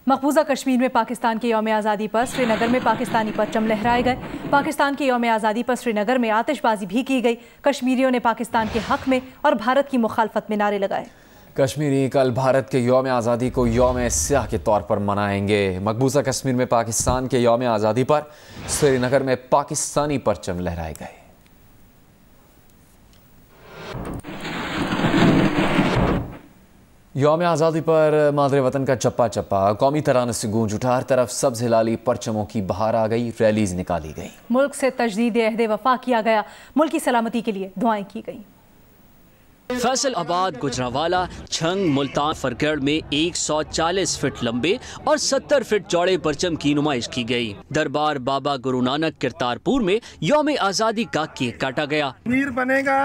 मकबूजा कश्मीर में पाकिस्तान के यौम आज़ादी पर श्रीनगर में पाकिस्तानी परचम लहराए गए। पाकिस्तान के यौम आज़ादी पर श्रीनगर में आतिशबाजी भी की गई। कश्मीरियों ने पाकिस्तान के हक में और भारत की मुखालफत में नारे लगाए। कश्मीरी कल भारत के यौम आज़ादी को यौम स्याह के तौर पर मनाएंगे। मकबूजा कश्मीर में पाकिस्तान के यौम आज़ादी पर श्रीनगर में पाकिस्तानी परचम लहराए गए। यौम आज़ादी पर मादरे वतन का चप्पा चप्पा कौमी तराने से गूंज उठा। हर तरफ सब्ज़ हिलाली परचमों की बहार आ गई। रैलीज निकाली गई। मुल्क से तजदीद अहद वफा किया गया। मुल्क की सलामती के लिए दुआएं की गई। फैसलाबाद, गुजरांवाला, छंग, मुल्तान, फरगढ़ में 140 फीट लंबे और 70 फीट चौड़े परचम की नुमाइश की गई। दरबार बाबा गुरु नानक करतारपुर में यौम आज़ादी का केक काटा गया। मीर बनेगा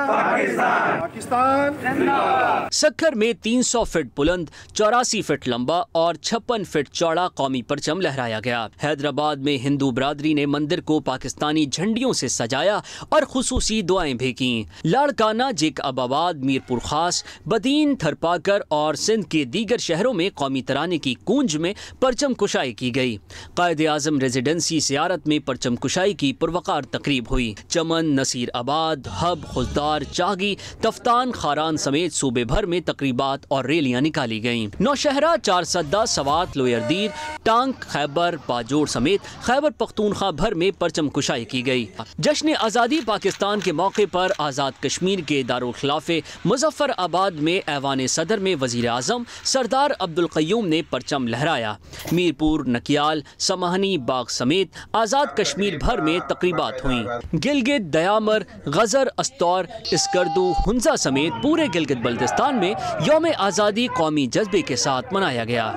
पाकिस्तान। सक्खर में 300 फीट बुलंद, 84 फीट लंबा और 56 फीट चौड़ा कौमी परचम लहराया गया। हैदराबाद में हिंदू बरादरी ने मंदिर को पाकिस्तानी झंडियों से सजाया और खुसूसी दुआएं भी की। लाड़काना, जेकबाबाद, मीरपुर खास, बदीन, थरपाकर और सिंध के दीगर शहरों में कौमी तराने की गूंज में परचम कुशाई की गई। कायदे आजम रेजिडेंसी सियारत में परचम कुशाई की पुरवकार तकरीब हुई। चमन, नसीर आबाद, हब, खुजदार, चागी, तफ्तान, खारान समेत सूबे भर में तकरीबात और रैलियां निकाली गईं। नौशहरा, चारसद्दा, सवात, लोयरदीर, टांग, खैबर, बाजोड़ समेत खैबर पख्तूनख्वा भर में परचम कुशाई की गई। जश्न आज़ादी पाकिस्तान के मौके पर आज़ाद कश्मीर के दारुल खिलाफे मुजफ्फराबाद में ऐवान सदर में वजीर आजम सरदार अब्दुल क़य्यूम ने परचम लहराया। मीरपुर, नकियाल, समाहनी, बाग समेत आज़ाद कश्मीर भर में तकरीबात हुई। गिलगित, दयामर, गजर, अस्तौर, इसकर्दू, हुंजा समेत पूरे गिलगित बल्तिस्तान में यौम आज़ादी कौमी जज्बे के साथ मनाया गया।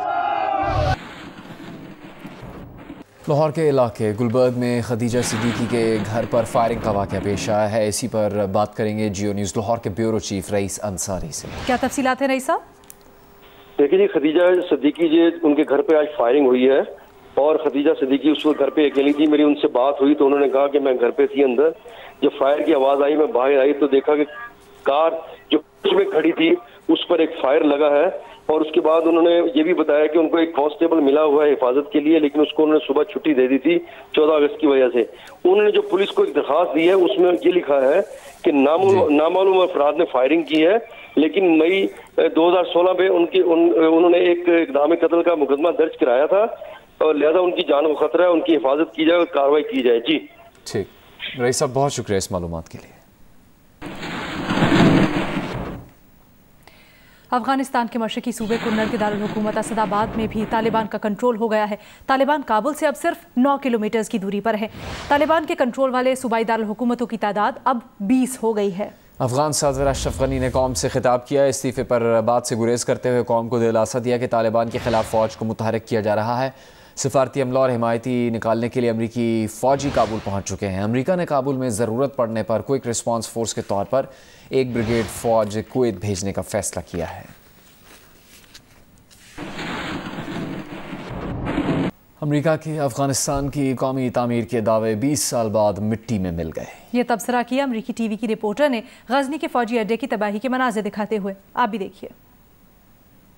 लाहौर के इलाके गुलबर्ग में खदीजा सिद्दीकी के घर पर फायरिंग का वाक़या पेश आया है। इसी पर बात करेंगे जियो न्यूज़ लाहौर के ब्यूरो चीफ रईस अंसारी से। क्या तफसीलात है रईस साहब? देखिए जी, खदीजा सिद्दीकी जी उनके घर पे आज फायरिंग हुई है और खदीजा सिद्दीकी उस वक्त घर पे अकेली थी। मेरी उनसे बात हुई तो उन्होंने कहा कि मैं घर पे थी अंदर। जब फायर की आवाज़ आई, मैं बाहर आई तो देखा कि कार जो में खड़ी थी उस पर एक फायर लगा है। और उसके बाद उन्होंने ये भी बताया कि उनको एक कांस्टेबल मिला हुआ है हिफाजत के लिए, लेकिन उसको उन्होंने सुबह छुट्टी दे दी थी 14 अगस्त की वजह से। उन्होंने जो पुलिस को एक दरखास्त दी है उसमें ये लिखा है कि नामालूम अफराद ने फायरिंग की है, लेकिन मई 2016 में उन्होंने एक इक़दाम कत्ल का मुकदमा दर्ज कराया था और लिहाजा उनकी जान को खतरा है, उनकी हिफाजत की जाए और कार्रवाई की जाए। जी ठीक, रईस साहब बहुत शुक्रिया इस मालूमात के लिए। अफगानिस्तान के मशरकी सूबे कुन्नर के दारुल हुकूमत असदाबाद में भी तालिबान का कंट्रोल हो गया है। तालिबान काबुल से अब सिर्फ 9 किलोमीटर की दूरी पर है। तालिबान के कंट्रोल वाले सूबाई दारुल हुकूमतों की तादाद अब 20 हो गई है। अफगान सदर अशरफ गनी ने कौम से खिताब किया। इस्तीफे पर बात से गुरेज करते हुए कौम को दिलासा दिया कि तालिबान के खिलाफ फौज को मुतहरिक किया जा रहा है। सिफारती अमला और हिमायती निकालने के लिए अमरीकी फ़ौजी काबुल पहुँच चुके हैं। अमरीका ने काबुल में ज़रूरत पड़ने पर क्विक रिस्पॉन्स फोर्स के तौर पर एक ब्रिगेड फ़ौज कुवैत भेजने का फैसला किया है। अमेरिका के अफगानिस्तान की कौमी तामीर के दावे 20 साल बाद मिट्टी में मिल गए। ये तबसरा किया अमरीकी टीवी की रिपोर्टर ने गजनी के फौजी अड्डे की तबाही के मनाज़िर दिखाते हुए। आप भी देखिए।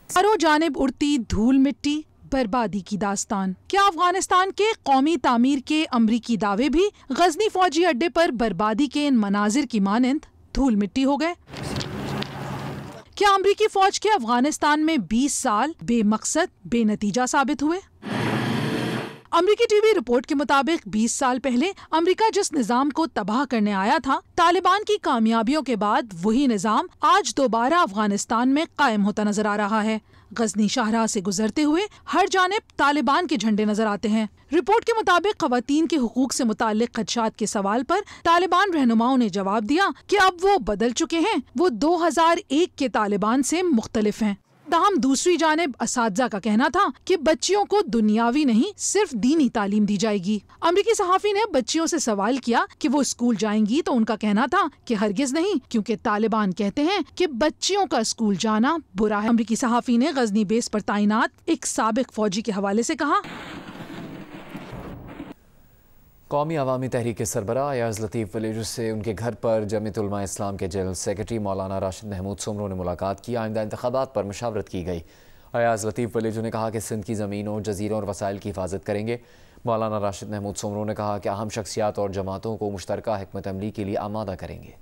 चारों जानिब उड़ती धूल मिट्टी, बर्बादी की दास्तान। क्या अफगानिस्तान के कौमी तामीर के अमरीकी दावे भी गजनी फौजी अड्डे पर बर्बादी के इन मनाजिर की मानंद धूल मिट्टी हो गए? क्या अमरीकी फौज के अफगानिस्तान में 20 साल बेमकसद बेनतीजा साबित हुए? अमरीकी टीवी रिपोर्ट के मुताबिक 20 साल पहले अमेरिका जिस निजाम को तबाह करने आया था, तालिबान की कामयाबियों के बाद वही निजाम आज दोबारा अफगानिस्तान में कायम होता नजर आ रहा है। गजनी शाहराह से गुजरते हुए हर जानिब तालिबान के झंडे नजर आते हैं। रिपोर्ट के मुताबिक खवातीन के हुकूक से मुताल्लिक खदशात के सवाल पर तालिबान रहनुमाओं ने जवाब दिया कि अब वो बदल चुके हैं, वो 2001 के तालिबान से मुख्तलिफ हैं। ताहम दूसरी जानिब असातिज़ा का कहना था कि बच्चियों को दुनियावी नहीं सिर्फ दीनी तालीम दी जाएगी। अमरीकी सहाफ़ी ने बच्चियों से सवाल किया कि वो स्कूल जाएंगी तो उनका कहना था कि हरगिज नहीं, क्योंकि तालिबान कहते हैं कि बच्चियों का स्कूल जाना बुरा है। अमरीकी सहाफ़ी ने गजनी बेस पर तैनात एक साबिक फौजी के हवाले से कहा, कौमी अवामी तहरीक के सरबराह अयाज लतीफ़ विलेजर से उनके घर पर जमीयत उलमा इस्लाम के जनरल सेक्रेटरी मौलाना राशिद महमूद सुमरो ने मुलाकात की। आइंदा इंतखाबात पर मशावरत की गई। अयाज लतीफ़ वलीजू ने कहा कि सिंध की ज़मीनों, जजीरों और वसाइल की हिफाजत करेंगे। मौलाना राशिद महमूद सुमरो ने कहा कि अहम शख्सियात और जमातों को मुश्तरका हिकमत अमली के लिए आमादा करेंगे।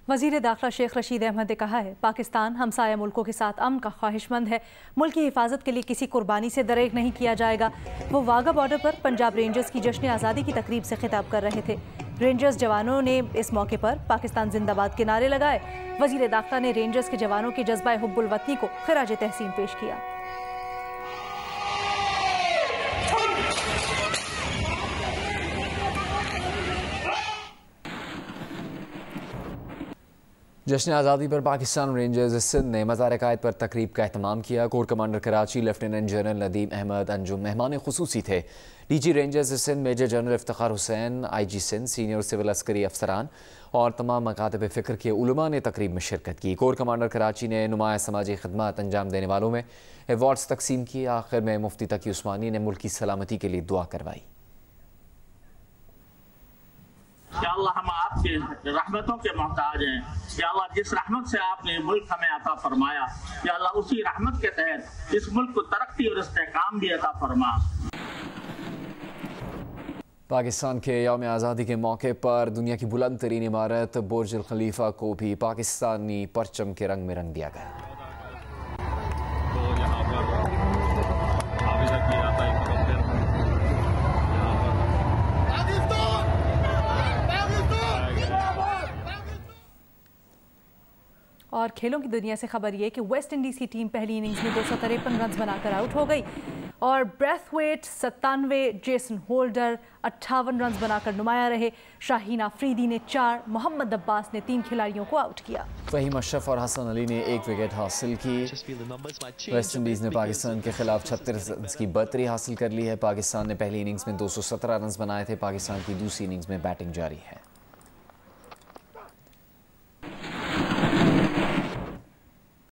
वज़ीर दाखिला शेख रशीद अहमद ने कहा है, पाकिस्तान हमसाया मुल्कों के साथ अमन का ख्वाहिशमंद है। मुल्क की हिफाजत के लिए किसी कुर्बानी से दरेक नहीं किया जाएगा। वो वाघा बॉर्डर पर पंजाब रेंजर्स की जश्न आज़ादी की तकरीब से खिताब कर रहे थे। रेंजर्स जवानों ने इस मौके पर पाकिस्तान जिंदाबाद के नारे लगाए। वज़ीर दाखिला ने रेंजर्स के जवानों के जज्बा हुब्बुल वतनी को खिराज तहसीन पेश किया। जश्न आज़ादी पर पाकिस्तान रेंजर्स सिंध ने मज़ार कायद पर तकरीब का एहतमाम किया। Core commander Karachi lieutenant general Nadeem Ahmed Anjum मेहमान खुसूसी थे। DG rangers Sindh major general Iftikhar Hussain, IG Sindh, senior civil अस्करी अफसरान और तमाम मकातब फ़िक्र के उलमा ने तकरीब में शिरकत की। कोर कमांडर कराची ने नुमाया समाजी खदमात अंजाम देने वालों में एवार्ड्स तकसीम किए। आखिर में मुफ्ती तकी उस्मानी ने मुल्क की सलामती के लिए दुआ करवाई। या अल्लाह हम आपके रहमतों के मोहताज हैं। या अल्लाह जिस रहमत से आपने मुल्क हमें अता फरमाया, या अल्लाह उसी रहमत के तहत इस मुल्क को तरक्की और इस्तेहकाम भी अता फरमा। पाकिस्तान के यौम आज़ादी के मौके पर दुनिया की बुलंद तरीन इमारत बुर्ज अल खलीफा को भी पाकिस्तानी परचम के रंग में रंग दिया गया। और खेलों की दुनिया से खबर ये कि वेस्ट इंडीज़ की टीम पहली इनिंग्स में 253 रन बनाकर आउट हो गई और ब्रेथवेट 97, जेसन होल्डर 58 रन बनाकर नुमाया रहे। शाहीन आफरीदी ने 4, मोहम्मद अब्बास ने 3 खिलाड़ियों को आउट किया। फहीम अशरफ और हसन अली ने 1 विकेट हासिल की। वेस्ट इंडीज़ ने पाकिस्तान के खिलाफ 36 रन की बढ़तरी हासिल कर ली है। पाकिस्तान ने पहली इनिंग्स में 217 रन बनाए थे। पाकिस्तान की दूसरी इनिंग्स में बैटिंग जारी है।